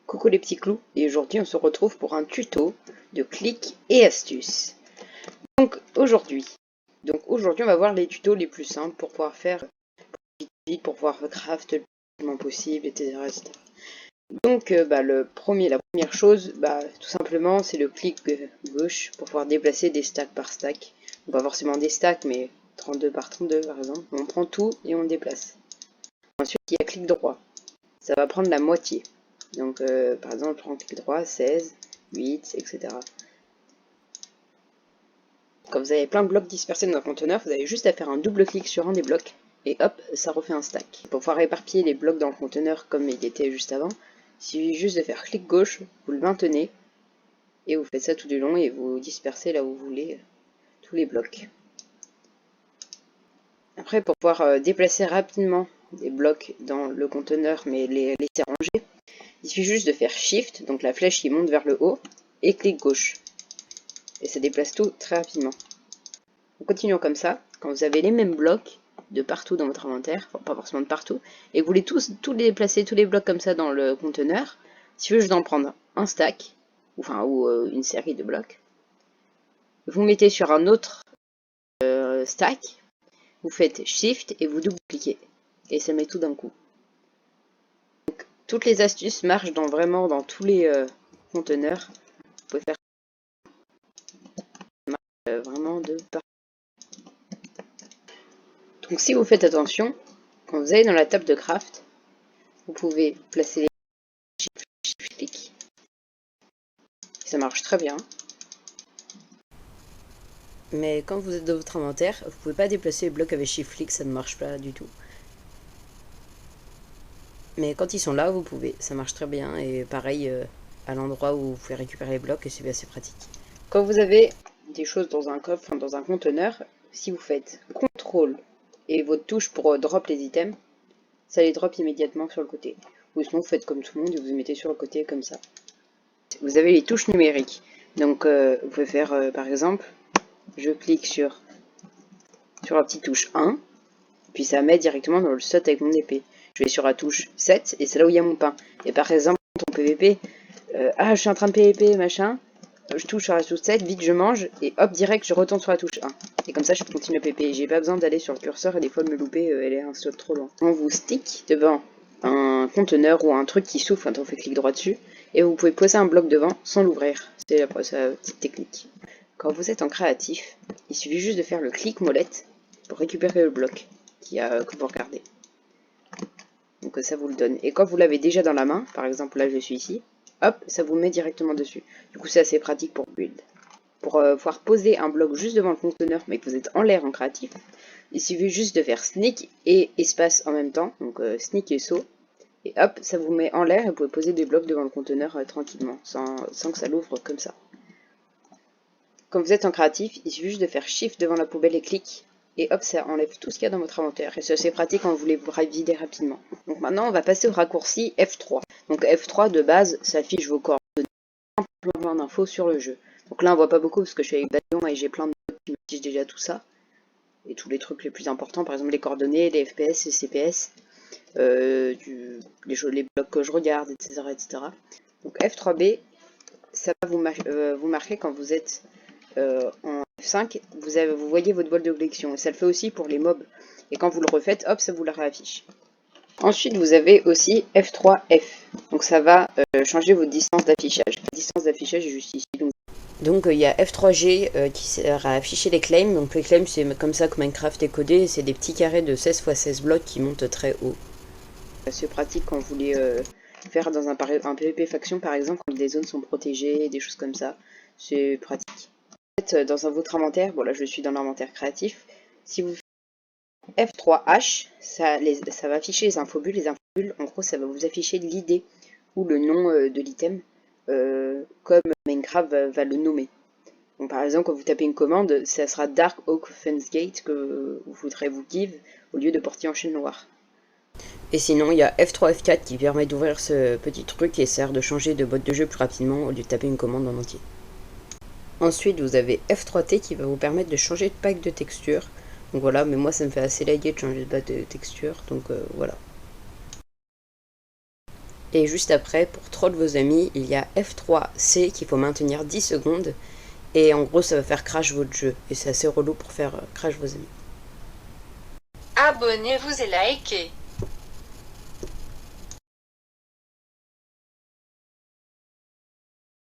Coucou les petits clous, et aujourd'hui on se retrouve pour un tuto de clics et astuces. Donc aujourd'hui on va voir les tutos les plus simples pour pouvoir faire vite, pour pouvoir craft le plus rapidement possible, etc. Donc la première chose, tout simplement c'est le clic gauche pour pouvoir déplacer des stacks par stack. Pas forcément des stacks, mais 32 par 32 par exemple. On prend tout et on déplace. Ensuite il y a clic droit, ça va prendre la moitié. Donc par exemple, je prends clic droit, 16, 8, etc. Quand vous avez plein de blocs dispersés dans un conteneur, vous avez juste à faire un double clic sur un des blocs, et hop, ça refait un stack. Pour pouvoir éparpiller les blocs dans le conteneur comme il était juste avant, il suffit juste de faire clic gauche, vous le maintenez, et vous faites ça tout du long, et vous dispersez là où vous voulez tous les blocs. Après, pour pouvoir déplacer rapidement des blocs dans le conteneur, mais les laisser rangés, il suffit juste de faire Shift, donc la flèche qui monte vers le haut, et clic gauche. Et ça déplace tout très rapidement. On continue comme ça. Quand vous avez les mêmes blocs de partout dans votre inventaire, enfin pas forcément de partout, et que vous voulez tous déplacer tous les blocs comme ça dans le conteneur, il suffit juste d'en prendre un stack, ou une série de blocs. Vous mettez sur un autre stack, vous faites Shift et vous double-cliquez. Et ça met tout d'un coup. Donc, toutes les astuces marchent vraiment dans tous les conteneurs. Vous pouvez faire vraiment de partout. Donc si vous faites attention, quand vous allez dans la table de craft, vous pouvez placer les shift click. Ça marche très bien. Mais quand vous êtes dans votre inventaire, vous pouvez pas déplacer les blocs avec shift click, ça ne marche pas du tout. Mais quand ils sont là, vous pouvez, ça marche très bien. Et pareil, à l'endroit où vous pouvez récupérer les blocs, et c'est assez pratique. Quand vous avez des choses dans un coffre, dans un conteneur, si vous faites CTRL et votre touche pour drop les items, ça les drop immédiatement sur le côté. Ou sinon vous faites comme tout le monde et vous mettez sur le côté comme ça. Vous avez les touches numériques. Donc vous pouvez faire par exemple, je clique sur la petite touche 1, puis ça met directement dans le slot avec mon épée. Je vais sur la touche 7 et c'est là où il y a mon pain. Et par exemple, en PVP, je suis en train de PVP, machin, je touche sur la touche 7, vite je mange, et hop, direct je retourne sur la touche 1. Et comme ça je continue à PVP. J'ai pas besoin d'aller sur le curseur et des fois de me louper, elle est un slot trop loin. On vous stick devant un conteneur ou un truc qui souffle quand on fait clic droit dessus, et vous pouvez poser un bloc devant sans l'ouvrir. C'est la petite technique. Quand vous êtes en créatif, il suffit juste de faire le clic molette pour récupérer le bloc que vous regardez. Donc ça vous le donne. Et quand vous l'avez déjà dans la main, par exemple là je suis ici, hop, ça vous met directement dessus. Du coup c'est assez pratique pour build. Pour pouvoir poser un bloc juste devant le conteneur, mais que vous êtes en l'air en créatif, il suffit juste de faire sneak et espace en même temps, donc sneak et saut, et hop, ça vous met en l'air et vous pouvez poser des blocs devant le conteneur tranquillement, sans que ça l'ouvre comme ça. Quand vous êtes en créatif, il suffit juste de faire shift devant la poubelle et clic, et hop, ça enlève tout ce qu'il y a dans votre inventaire. Et c'est assez pratique quand vous voulez vous vider rapidement. Donc maintenant, on va passer au raccourci F3. Donc F3, de base, ça affiche vos coordonnées, plein d'infos sur le jeu. Donc là, on voit pas beaucoup parce que je suis avec Bataillon et j'ai plein de blocs qui m'affichent déjà tout ça. Et tous les trucs les plus importants, par exemple les coordonnées, les FPS, les CPS, les blocs que je regarde, etc. etc. Donc F3B, ça va vous marquer quand vous êtes en F5, vous voyez votre bol de collection. Et ça le fait aussi pour les mobs. Et quand vous le refaites, hop, ça vous la réaffiche. Ensuite, vous avez aussi F3F. Donc ça va changer votre distance d'affichage. La distance d'affichage est juste ici. Donc il y a F3G qui sert à afficher les claims. Donc les claims, c'est comme ça que Minecraft est codé. C'est des petits carrés de 16 x 16 blocs qui montent très haut. C'est pratique quand vous voulez faire dans un PvP faction par exemple, quand des zones sont protégées, des choses comme ça. C'est pratique. Dans votre inventaire, bon là je suis dans l'inventaire créatif, si vous faites F3H, ça va afficher les infobulles. Les infobulles, en gros, ça va vous afficher l'idée ou le nom de l'item, comme Minecraft va le nommer. Donc, par exemple, quand vous tapez une commande, ça sera Dark Oak Fence Gate que vous voudrez vous give au lieu de portier en chaîne noire. Et sinon, il y a F3F4 qui permet d'ouvrir ce petit truc et sert de changer de boîte de jeu plus rapidement au lieu de taper une commande en entier. Ensuite, vous avez F3T qui va vous permettre de changer de pack de texture. Donc voilà, mais moi ça me fait assez laguer de changer de pack de texture, donc voilà. Et juste après, pour troll vos amis, il y a F3C qu'il faut maintenir 10 secondes. Et en gros, ça va faire crash votre jeu. Et c'est assez relou pour faire crash vos amis. Abonnez-vous et likez.